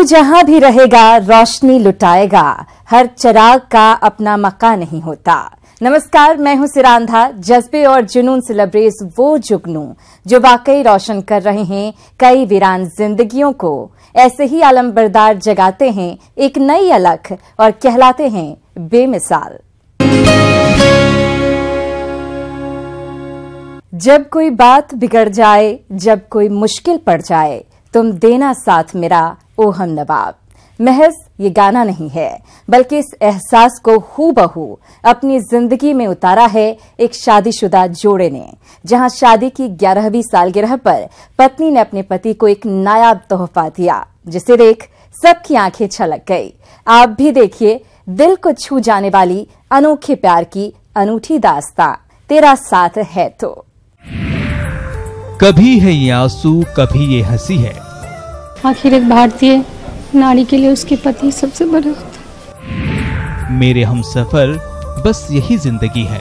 जहां भी रहेगा रोशनी लुटाएगा, हर चिराग का अपना मकान नहीं होता। नमस्कार, मैं हूं सिरांधा। जज्बे और जुनून से लबरेज वो जुगनू जो वाकई रोशन कर रहे हैं कई वीरान जिंदगियों को, ऐसे ही आलमबरदार जगाते हैं एक नई अलख और कहलाते हैं बेमिसाल। जब कोई बात बिगड़ जाए, जब कोई मुश्किल पड़ जाए, तुम देना साथ मेरा ओ हम नवाब। महज ये गाना नहीं है, बल्कि इस एहसास को हूबहू अपनी जिंदगी में उतारा है एक शादीशुदा जोड़े ने, जहां शादी की 11वीं सालगिरह पर पत्नी ने अपने पति को एक नायाब तोहफा दिया, जिसे देख सबकी आंखें छलक गई। आप भी देखिए दिल को छू जाने वाली अनोखे प्यार की अनूठी दास्तां, तेरा साथ है तो। कभी है ये आंसू, कभी ये हंसी है। आखिर एक भारतीय नारी के लिए उसके पति सबसे बड़ा होता है। मेरे हमसफर बस यही जिंदगी है।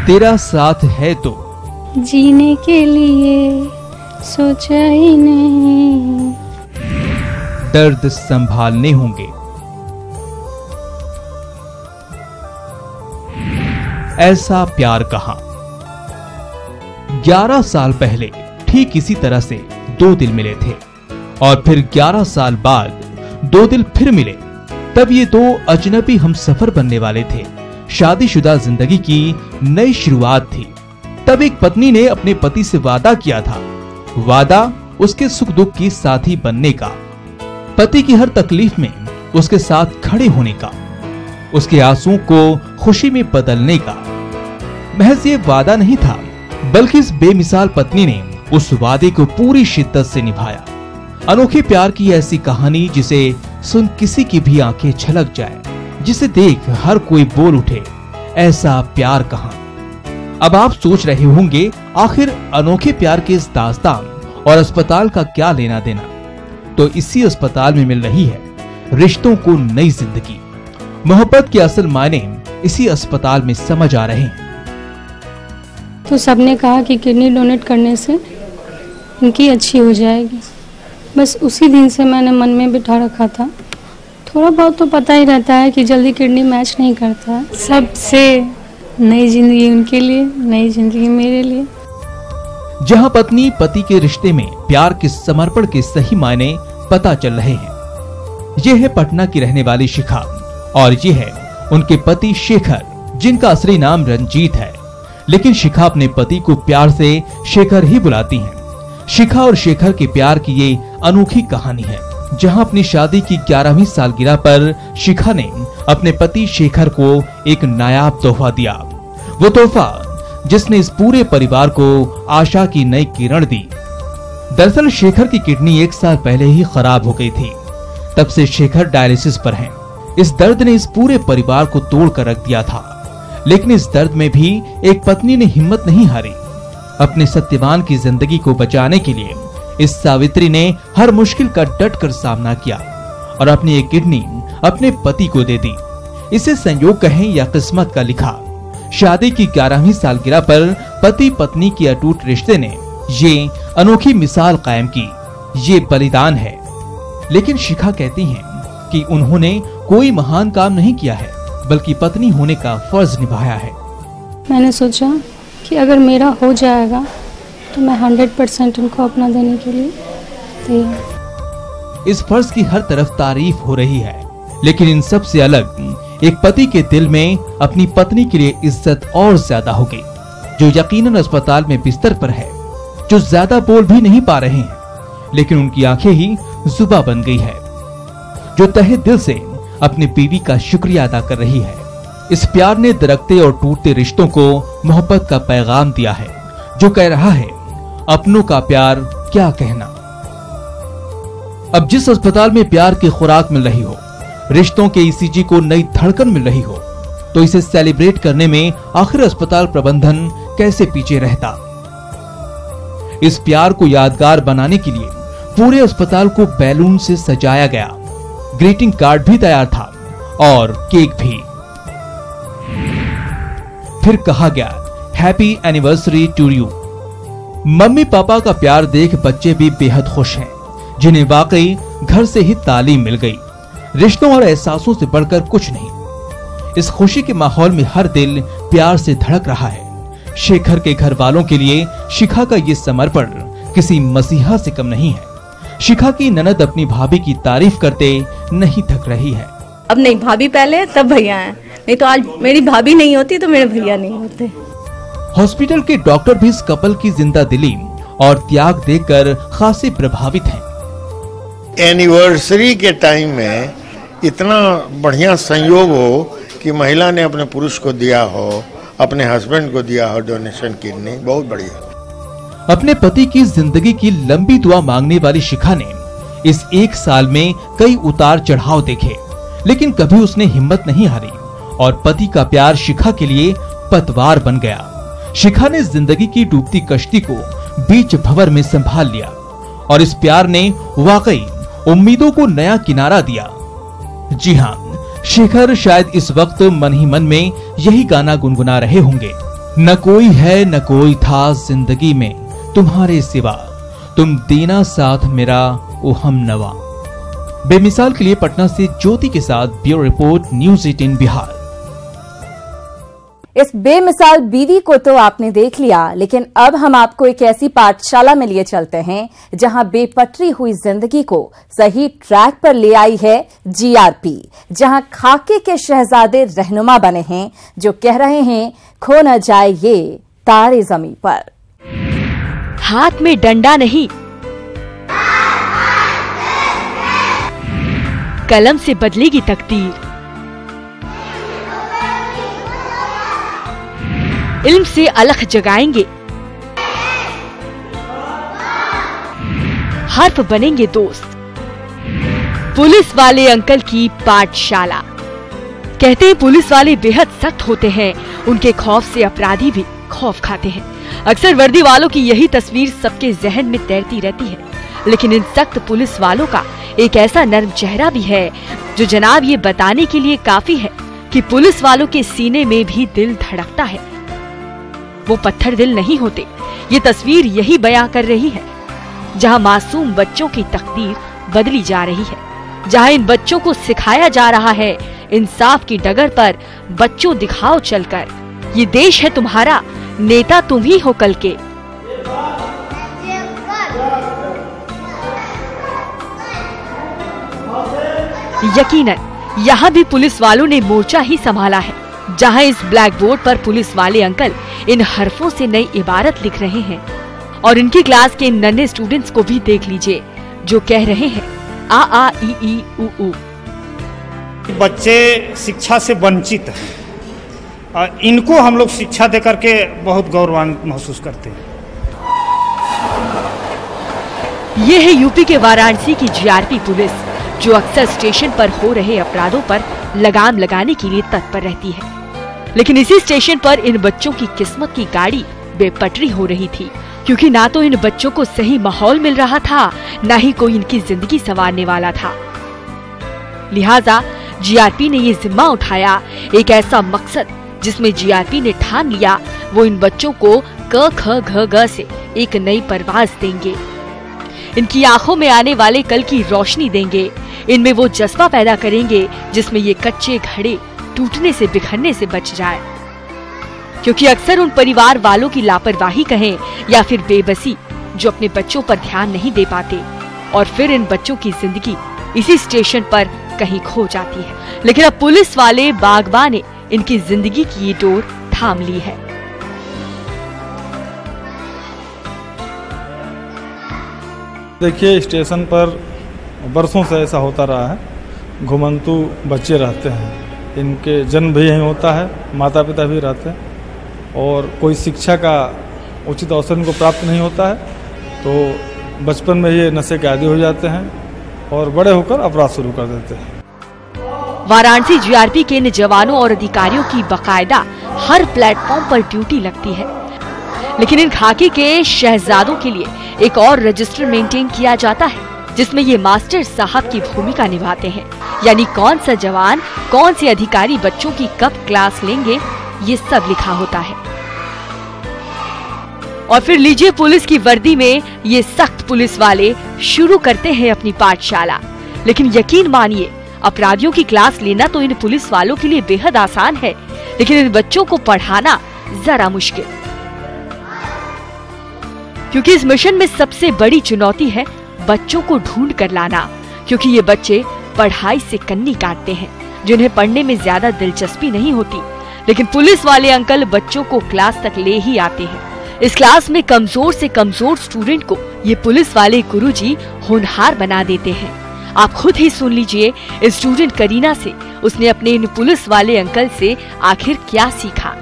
तेरा साथ है तो जीने के लिए सोचा ही नहीं, दर्द संभालने होंगे। ऐसा प्यार कहां। 11 साल पहले ठीक इसी तरह से दो दिल मिले थे और फिर 11 साल बाद दो दिल फिर मिले। तब ये दो अजनबी हमसफर बनने वाले थे। शादीशुदा जिंदगी की नई शुरुआत थी। तब एक पत्नी ने अपने पति से वादा किया था, वादा उसके सुख दुख की साथी बनने का, पति की हर तकलीफ में उसके साथ खड़े होने का, उसके आंसुओं को खुशी में बदलने का। महज ये वादा नहीं था, बल्कि इस बेमिसाल पत्नी ने उस वादे को पूरी शिद्दत से निभाया। अनोखे प्यार की ऐसी कहानी जिसे सुन किसी की भी आंखें छलक जाए, जिसे देख हर कोई बोल उठे, ऐसा प्यार कहां। अब आप सोच रहे होंगे, आखिर अनोखे प्यार के इस दास्तान और अस्पताल का क्या लेना देना। तो इसी अस्पताल में मिल रही है रिश्तों को नई जिंदगी। मोहब्बत के असल मायने इसी अस्पताल में समझ आ रहे हैं। तो सबने कहा कि किडनी डोनेट करने से इनकी अच्छी हो जाएगी। बस उसी दिन से मैंने मन में बिठा रखा था। थोड़ा बहुत तो पता ही रहता है कि जल्दी किडनी मैच नहीं करता है। सबसे नई जिंदगी उनके लिए, नई जिंदगी मेरे लिए। जहां पत्नी पति के रिश्ते में प्यार के समर्पण के सही मायने पता चल रहे हैं। ये है पटना की रहने वाली शिखा और ये है उनके पति शेखर, जिनका असली नाम रंजीत है, लेकिन शिखा अपने पति को प्यार से शेखर ही बुलाती हैं। शिखा और शेखर के प्यार की ये अनोखी कहानी है, जहां अपनी शादी की 11वीं सालगिरह पर शिखा ने अपने पति शेखर को एक नायाब तोहफा दिया। वो तोहफा जिसने इस पूरे परिवार को आशा की नई किरण दी। दरअसल शेखर की किडनी 1 साल पहले ही खराब हो गई थी। तब से शेखर डायलिसिस पर हैं। इस दर्द ने इस पूरे परिवार को तोड़ कर रख दिया था, लेकिन इस दर्द में भी एक पत्नी ने हिम्मत नहीं हारी। अपने सत्यवान की जिंदगी को बचाने के लिए इस सावित्री ने हर मुश्किल का डट कर सामना किया और अपनी एक किडनी अपने पति को दे दी। इसे संयोग कहें या किस्मत का लिखा। शादी की 11वीं सालगिरह पर पति पत्नी की अटूट रिश्ते ने ये अनोखी मिसाल कायम की। ये बलिदान है। लेकिन शिखा कहती हैं कि उन्होंने कोई महान काम नहीं किया है, बल्कि पत्नी होने का फर्ज निभाया है। मैंने सोचा कि अगर मेरा हो जाएगा तो मैं 100% उनको अपना देने के लिए तैयार। इस फर्ज की हर तरफ तारीफ हो रही है, लेकिन इन सब से अलग एक पति के दिल में अपनी पत्नी के लिए इज्जत और ज्यादा हो गई, जो यकीनन अस्पताल में बिस्तर पर है, जो ज्यादा बोल भी नहीं पा रहे हैं, लेकिन उनकी आंखें ही जुबां बन गई है, जो तहे दिल से अपनी बीवी का शुक्रिया अदा कर रही है। इस प्यार ने दरकते और टूटते रिश्तों को मोहब्बत का पैगाम दिया है, जो कह रहा है अपनों का प्यार क्या कहना। अब जिस अस्पताल में प्यार की खुराक मिल रही हो, रिश्तों के ईसीजी को नई धड़कन मिल रही हो, तो इसे सेलिब्रेट करने में आखिर अस्पताल प्रबंधन कैसे पीछे रहता। इस प्यार को यादगार बनाने के लिए पूरे अस्पताल को बैलून से सजाया गया। ग्रीटिंग कार्ड भी तैयार था और केक भी। फिर कहा गया happy anniversary to you. Mummy papa का प्यार देख बच्चे भी बेहद खुश हैं, जिन्हें वाकई घर से ही तालीम मिल गई। रिश्तों और एहसासों से बढ़कर कुछ नहीं। इस खुशी के माहौल में हर दिल प्यार से धड़क रहा है। शेखर के घर वालों के लिए शिखा का ये समर्पण किसी मसीहा से कम नहीं है। शिखा की ननद अपनी भाभी की तारीफ करते नहीं थक रही है। अब नहीं, भाभी पहले तब भैया हैं, नहीं तो आज मेरी भाभी नहीं होती तो मेरे भैया नहीं होते। हॉस्पिटल के डॉक्टर भी इस कपल की जिंदा दिली और त्याग देखकर खासे प्रभावित हैं। एनिवर्सरी के टाइम में इतना बढ़िया संयोग हो कि महिला ने अपने पुरुष को दिया हो, अपने हस्बैंड को दिया हो डोनेशन किडनी, बहुत बढ़िया। अपने पति की जिंदगी की लंबी दुआ मांगने वाली शिखा ने इस एक साल में कई उतार चढ़ाव देखे, लेकिन कभी उसने हिम्मत नहीं हारी और पति का प्यार शिखा के लिए पतवार बन गया। शिखा ने जिंदगी की डूबती कश्ती को बीच भंवर में संभाल लिया और इस प्यार ने वाकई उम्मीदों को नया किनारा दिया। जी हाँ, शेखर शायद इस वक्त मन ही मन में यही गाना गुनगुना रहे होंगे। न कोई है न कोई था जिंदगी में तुम्हारे सिवा, तुम देना साथ मेरा ओ हम नवा। बेमिसाल के लिए पटना से ज्योति के साथ ब्यूरो रिपोर्ट, न्यूज़ 18 बिहार। इस बेमिसाल बीवी को तो आपने देख लिया, लेकिन अब हम आपको एक ऐसी पाठशाला में लिए चलते हैं जहां बेपटरी हुई जिंदगी को सही ट्रैक पर ले आई है जीआरपी, जहां खाके के शहजादे रहनुमा बने हैं जो कह रहे हैं खो न जाए ये तारे जमीन पर। हाथ में डंडा नहीं, कलम से बदलेगी तकदीर। इल्म से अलख जगाएंगे, हर्फ बनेंगे दोस्त। पुलिस वाले अंकल की पाठशाला। कहते हैं पुलिस वाले बेहद सख्त होते हैं, उनके खौफ से अपराधी भी खौफ खाते हैं। अक्सर वर्दी वालों की यही तस्वीर सबके जहन में तैरती रहती है, लेकिन इन सख्त पुलिस वालों का एक ऐसा नर्म चेहरा भी है जो जनाब ये बताने के लिए काफी है कि पुलिस वालों के सीने में भी दिल धड़कता है। वो पत्थर दिल नहीं होते। ये तस्वीर यही बयां कर रही है, जहां मासूम बच्चों की तकदीर बदली जा रही है, जहां इन बच्चों को सिखाया जा रहा है इंसाफ की डगर पर बच्चों दिखाओ चलकर, ये देश है तुम्हारा, नेता तुम ही हो कल के। यकीनन यहाँ भी पुलिस वालों ने मोर्चा ही संभाला है, जहां इस ब्लैक बोर्ड पर पुलिस वाले अंकल इन हरफों से नई इबारत लिख रहे हैं और इनकी क्लास के इन नन्हे स्टूडेंट्स को भी देख लीजिए जो कह रहे हैं आ आ ई ई उ ऊ। बच्चे शिक्षा से वंचित हैं, इनको हम लोग शिक्षा दे करके बहुत गौरवान्वित महसूस करते हैं। ये है यूपी के वाराणसी की जीआरपी पुलिस, जो अक्सर स्टेशन पर हो रहे अपराधों पर लगाम लगाने के लिए तत्पर रहती है। लेकिन इसी स्टेशन पर इन बच्चों की किस्मत की गाड़ी बेपटरी हो रही थी, क्योंकि ना तो इन बच्चों को सही माहौल मिल रहा था, ना ही कोई इनकी जिंदगी संवारने वाला था। लिहाजा जीआरपी ने ये जिम्मा उठाया, एक ऐसा मकसद जिसमें जीआरपी ने ठान लिया वो इन बच्चों को क ख घ ग से एक नई परवाज देंगे, इनकी आंखों में आने वाले कल की रोशनी देंगे, इनमें वो जज्बा पैदा करेंगे जिसमें ये कच्चे घड़े टूटने से बिखरने से बच जाए। क्योंकि अक्सर उन परिवार वालों की लापरवाही कहें या फिर बेबसी जो अपने बच्चों पर ध्यान नहीं दे पाते, और फिर इन बच्चों की जिंदगी इसी स्टेशन पर कहीं खो जाती है। लेकिन अब पुलिस वाले बागबान ने इनकी जिंदगी की ये डोर थाम ली है। देखिए, स्टेशन पर बरसों से ऐसा होता रहा है, घुमंतु बच्चे रहते हैं, इनके जन्म भी यहीं होता है, माता पिता भी रहते हैं, और कोई शिक्षा का उचित अवसर इनको प्राप्त नहीं होता है, तो बचपन में ये नशे के आदी हो जाते हैं और बड़े होकर अपराध शुरू कर देते हैं। वाराणसी जीआरपी के इन जवानों और अधिकारियों की बकायदा हर प्लेटफॉर्म पर ड्यूटी लगती है, लेकिन इन खाकी के शहजादों के लिए एक और रजिस्टर मेंटेन किया जाता है, जिसमें ये मास्टर साहब की भूमिका निभाते हैं। यानी कौन सा जवान, कौन से अधिकारी बच्चों की कब क्लास लेंगे, ये सब लिखा होता है। और फिर लीजिए पुलिस की वर्दी में ये सख्त पुलिस वाले शुरू करते हैं अपनी पाठशाला। लेकिन यकीन मानिए, अपराधियों की क्लास लेना तो इन पुलिस वालों के लिए बेहद आसान है, लेकिन इन बच्चों को पढ़ाना जरा मुश्किल। क्योंकि इस मिशन में सबसे बड़ी चुनौती है बच्चों को ढूंढ कर लाना, क्योंकि ये बच्चे पढ़ाई से कन्नी काटते हैं, जिन्हें पढ़ने में ज्यादा दिलचस्पी नहीं होती। लेकिन पुलिस वाले अंकल बच्चों को क्लास तक ले ही आते हैं। इस क्लास में कमजोर से कमजोर स्टूडेंट को ये पुलिस वाले गुरुजी होनहार बना देते हैं। आप खुद ही सुन लीजिए इस स्टूडेंट करीना से उसने अपने इन पुलिस वाले अंकल से आखिर क्या सीखा।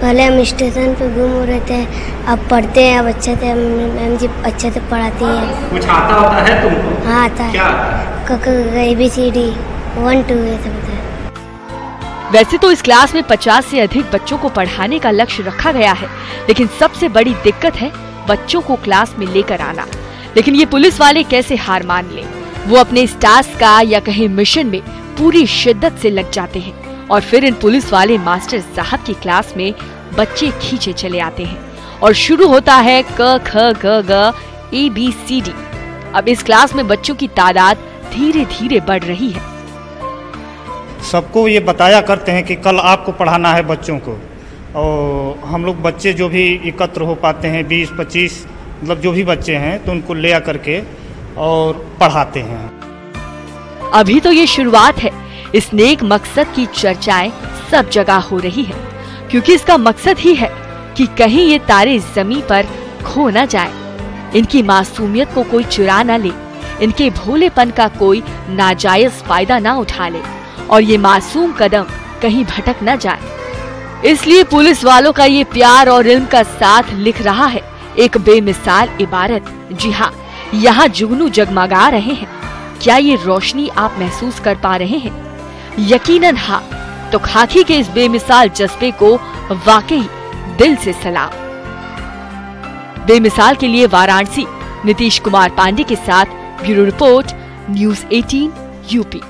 पहले हम स्टेशन पे घूम रहे थे, अब पढ़ते हैं, अब अच्छे से मैम जी अच्छे से पढ़ाती हैं। कुछ आता होता है तुमको? हाँ आता है। क्या? ABCD 1 2 ये सब होता है। वैसे तो इस क्लास में 50 से अधिक बच्चों को पढ़ाने का लक्ष्य रखा गया है, लेकिन सबसे बड़ी दिक्कत है बच्चों को क्लास में लेकर आना। लेकिन ये पुलिस वाले कैसे हार मान ले? वो अपने इस टास्क का या कहीं मिशन में पूरी शिद्दत से लग जाते हैं और फिर इन पुलिस वाले मास्टर साहब की क्लास में बच्चे खींचे चले आते हैं और शुरू होता है क ख ग घ ABCD। अब इस क्लास में बच्चों की तादाद धीरे धीरे बढ़ रही है। सबको ये बताया करते हैं कि कल आपको पढ़ाना है बच्चों को, और हम लोग बच्चे जो भी एकत्र हो पाते हैं 20-25 मतलब जो भी बच्चे हैं तो उनको ले आकर के और पढ़ाते हैं। अभी तो ये शुरुआत है। इस नेक मकसद की चर्चाएं सब जगह हो रही है, क्योंकि इसका मकसद ही है कि कहीं ये तारे ज़मीं पर खो न जाए, इनकी मासूमियत को कोई चुरा न ले, इनके भोलेपन का कोई नाजायज फायदा न उठा ले और ये मासूम कदम कहीं भटक न जाए। इसलिए पुलिस वालों का ये प्यार और इल्म का साथ लिख रहा है एक बेमिसाल इबारत। जी हाँ, यहाँ जुगनू जगमगा रहे हैं। क्या ये रोशनी आप महसूस कर पा रहे हैं? यकीनन हाँ। तो खाकी के इस बेमिसाल जज्बे को वाकई दिल से सलाम। बेमिसाल के लिए वाराणसी नीतीश कुमार पांडे के साथ ब्यूरो रिपोर्ट, न्यूज़ 18 यूपी।